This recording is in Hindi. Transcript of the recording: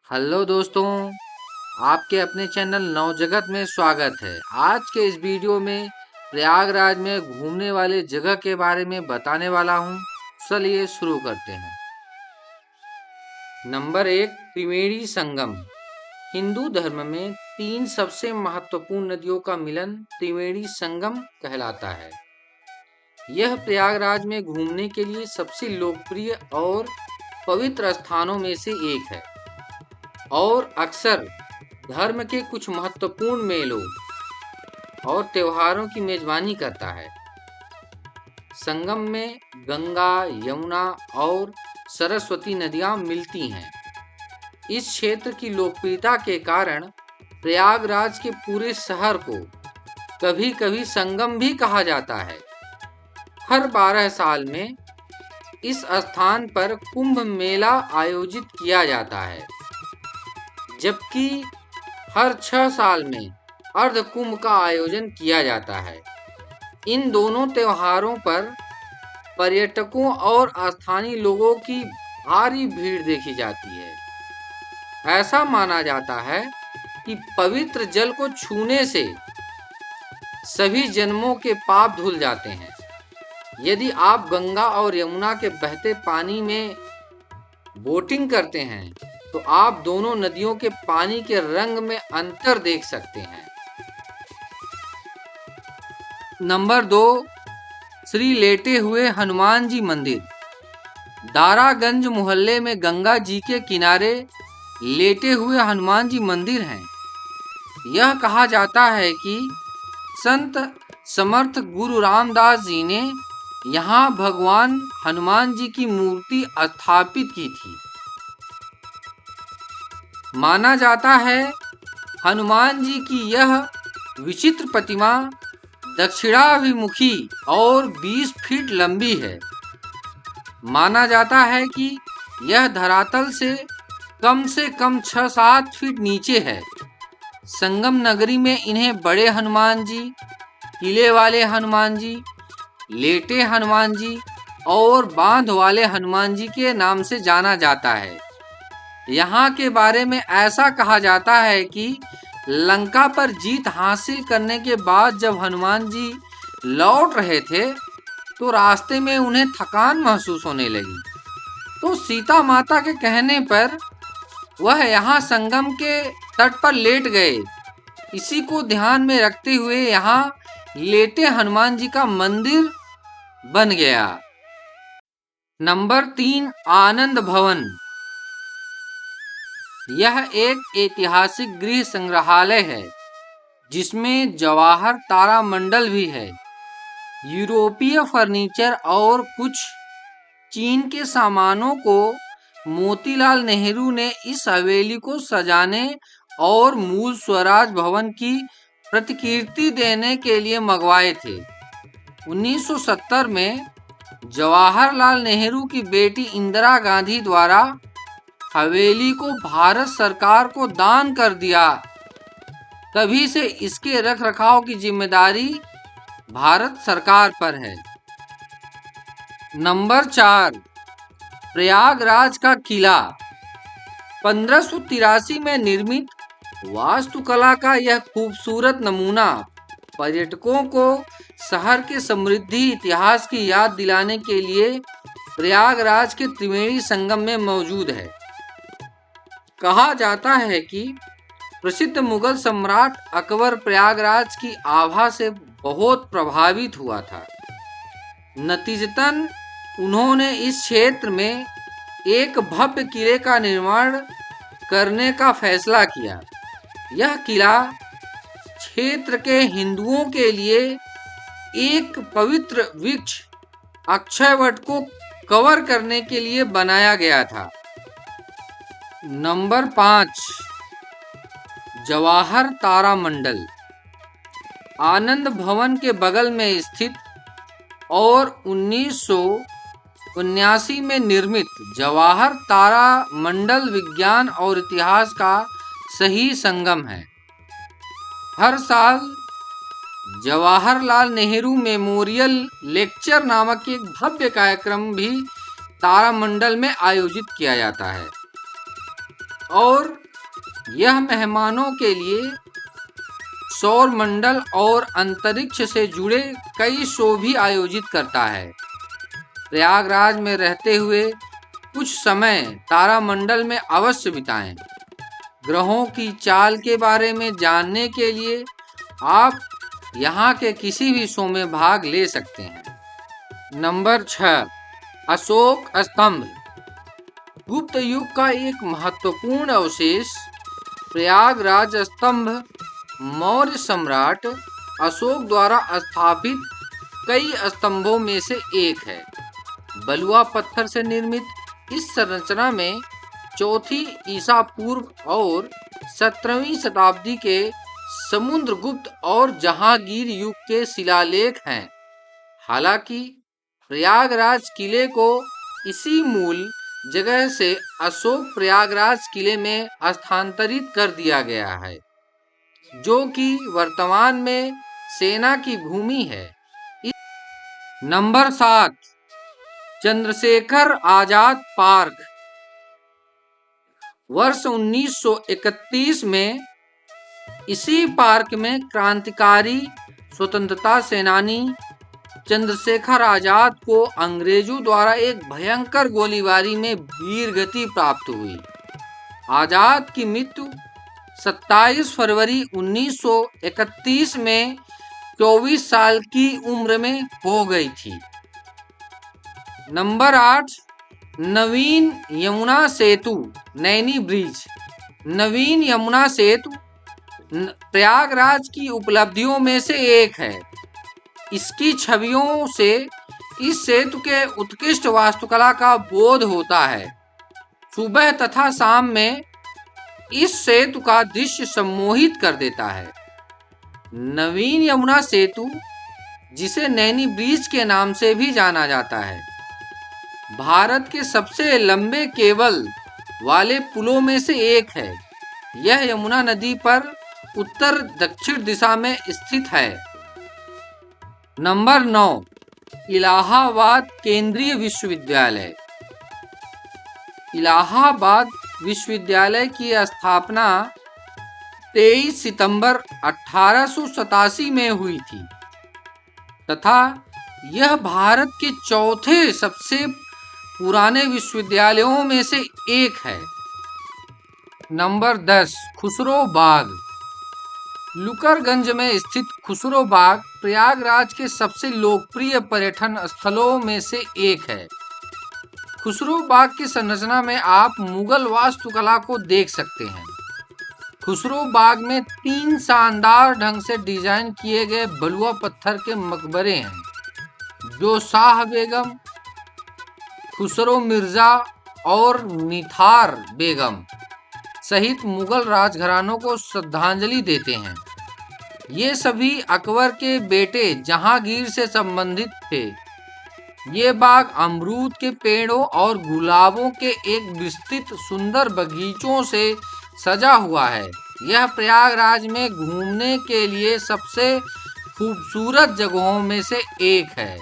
हेलो दोस्तों, आपके अपने चैनल नवजगत में स्वागत है। आज के इस वीडियो में प्रयागराज में घूमने वाले जगह के बारे में बताने वाला हूँ। चलिए शुरू करते हैं। नंबर 1, त्रिवेणी संगम। हिंदू धर्म में 3 सबसे महत्वपूर्ण नदियों का मिलन त्रिवेणी संगम कहलाता है। यह प्रयागराज में घूमने के लिए सबसे लोकप्रिय और पवित्र स्थानों में से एक है और अक्सर धर्म के कुछ महत्वपूर्ण मेलों और त्योहारों की मेजबानी करता है। संगम में गंगा, यमुना और सरस्वती नदियां मिलती हैं। इस क्षेत्र की लोकप्रियता के कारण प्रयागराज के पूरे शहर को कभी-कभी संगम भी कहा जाता है। हर 12 साल में इस स्थान पर कुंभ मेला आयोजित किया जाता है, जबकि हर 6 साल में अर्ध कुंभ का आयोजन किया जाता है। इन दोनों त्योहारों पर पर्यटकों और स्थानीय लोगों की भारी भीड़ देखी जाती है। ऐसा माना जाता है कि पवित्र जल को छूने से सभी जन्मों के पाप धुल जाते हैं। यदि आप गंगा और यमुना के बहते पानी में बोटिंग करते हैं तो आप दोनों नदियों के पानी के रंग में अंतर देख सकते हैं। नंबर 2, श्री लेटे हुए हनुमान जी मंदिर। दारागंज मोहल्ले में गंगा जी के किनारे लेटे हुए हनुमान जी मंदिर हैं। यह कहा जाता है कि संत समर्थ गुरु रामदास जी ने यहाँ भगवान हनुमान जी की मूर्ति स्थापित की थी। माना जाता है हनुमान जी की यह विचित्र प्रतिमा दक्षिणाभिमुखी और 20 फीट लंबी है। माना जाता है कि यह धरातल से कम 6-7 फीट नीचे है। संगम नगरी में इन्हें बड़े हनुमान जी, किले वाले हनुमान जी, लेटे हनुमान जी और बांध वाले हनुमान जी के नाम से जाना जाता है। यहाँ के बारे में ऐसा कहा जाता है कि लंका पर जीत हासिल करने के बाद जब हनुमान जी लौट रहे थे तो रास्ते में उन्हें थकान महसूस होने लगी, तो सीता माता के कहने पर वह यहाँ संगम के तट पर लेट गए। इसी को ध्यान में रखते हुए यहाँ लेटे हनुमान जी का मंदिर बन गया। नंबर 3, आनंद भवन। यह एक ऐतिहासिक गृह संग्रहालय है जिसमें जवाहर तारामंडल भी है। यूरोपीय फर्नीचर और कुछ चीन के सामानों को मोतीलाल नेहरू ने इस हवेली को सजाने और मूल स्वराज भवन की प्रतिकृति देने के लिए मंगवाए थे। 1970 में जवाहरलाल नेहरू की बेटी इंदिरा गांधी द्वारा हवेली को भारत सरकार को दान कर दिया। तभी से इसके रखरखाव की जिम्मेदारी भारत सरकार पर है। नंबर 4, प्रयागराज का किला। 1583 में निर्मित वास्तुकला का यह खूबसूरत नमूना पर्यटकों को शहर के समृद्धि इतिहास की याद दिलाने के लिए प्रयागराज के त्रिवेणी संगम में मौजूद है। कहा जाता है कि प्रसिद्ध मुगल सम्राट अकबर प्रयागराज की आभा से बहुत प्रभावित हुआ था। नतीजतन उन्होंने इस क्षेत्र में एक भव्य किले का निर्माण करने का फैसला किया। यह किला क्षेत्र के हिंदुओं के लिए एक पवित्र वृक्ष अक्षयवट को कवर करने के लिए बनाया गया था। नंबर 5, जवाहर तारामंडल। आनंद भवन के बगल में स्थित और 1979 में निर्मित जवाहर तारामंडल विज्ञान और इतिहास का सही संगम है। हर साल जवाहरलाल नेहरू मेमोरियल लेक्चर नामक एक भव्य कार्यक्रम भी तारामंडल में आयोजित किया जाता है। और यह मेहमानों के लिए सौर मंडल और अंतरिक्ष से जुड़े कई शो भी आयोजित करता है। प्रयागराज में रहते हुए कुछ समय तारामंडल में अवश्य बिताएं। ग्रहों की चाल के बारे में जानने के लिए आप यहाँ के किसी भी शो में भाग ले सकते हैं। नंबर 6, अशोक स्तंभ। गुप्त युग का एक महत्वपूर्ण अवशेष प्रयागराज स्तंभ मौर्य सम्राट अशोक द्वारा स्थापित कई स्तंभों में से एक है। बलुआ पत्थर से निर्मित इस संरचना में चौथी ईसा पूर्व और 17वीं शताब्दी के समुद्रगुप्त और जहांगीर युग के शिलालेख हैं। हालांकि प्रयागराज किले को इसी मूल जगह से अशोक प्रयागराज किले में स्थानांतरित कर दिया गया है, जो कि वर्तमान में सेना की भूमि है। Number 7, Chandrashekhar Azad park. वर्ष 1931 में इसी पार्क में क्रांतिकारी स्वतंत्रता सेनानी चंद्रशेखर आजाद को अंग्रेजों द्वारा एक भयंकर गोलीबारी में वीरगति प्राप्त हुई। आजाद की मृत्यु 27 फरवरी 1931 में 24 साल की उम्र में हो गई थी। नंबर 8, नवीन यमुना सेतु नैनी ब्रिज। नवीन यमुना सेतु प्रयागराज की उपलब्धियों में से एक है। इसकी छवियों से इस सेतु के उत्कृष्ट वास्तुकला का बोध होता है। सुबह तथा शाम में इस सेतु का दृश्य सम्मोहित कर देता है। नवीन यमुना सेतु, जिसे नैनी ब्रिज के नाम से भी जाना जाता है, भारत के सबसे लंबे केबल वाले पुलों में से एक है। यह यमुना नदी पर उत्तर दक्षिण दिशा में स्थित है। नंबर 9, इलाहाबाद केंद्रीय विश्वविद्यालय। इलाहाबाद विश्वविद्यालय की स्थापना 23 सितंबर 1887 में हुई थी तथा यह भारत के चौथे सबसे पुराने विश्वविद्यालयों में से एक है। नंबर 10, खुसरो बाग। लुकरगंज में स्थित खुसरो बाग प्रयागराज के सबसे लोकप्रिय पर्यटन स्थलों में से एक है। खुसरो बाग की संरचना में आप मुगल वास्तुकला को देख सकते हैं। खुसरो बाग में 3 शानदार ढंग से डिजाइन किए गए बलुआ पत्थर के मकबरे हैं, जो शाह बेगम, खुसरो मिर्जा और निथार बेगम सहित मुगल राजघरानों को श्रद्धांजलि देते हैं। ये सभी अकबर के बेटे जहांगीर से संबंधित थे। ये बाग अमरूद के पेड़ों और गुलाबों के एक विस्तृत सुंदर बगीचों से सजा हुआ है। यह प्रयागराज में घूमने के लिए सबसे खूबसूरत जगहों में से एक है।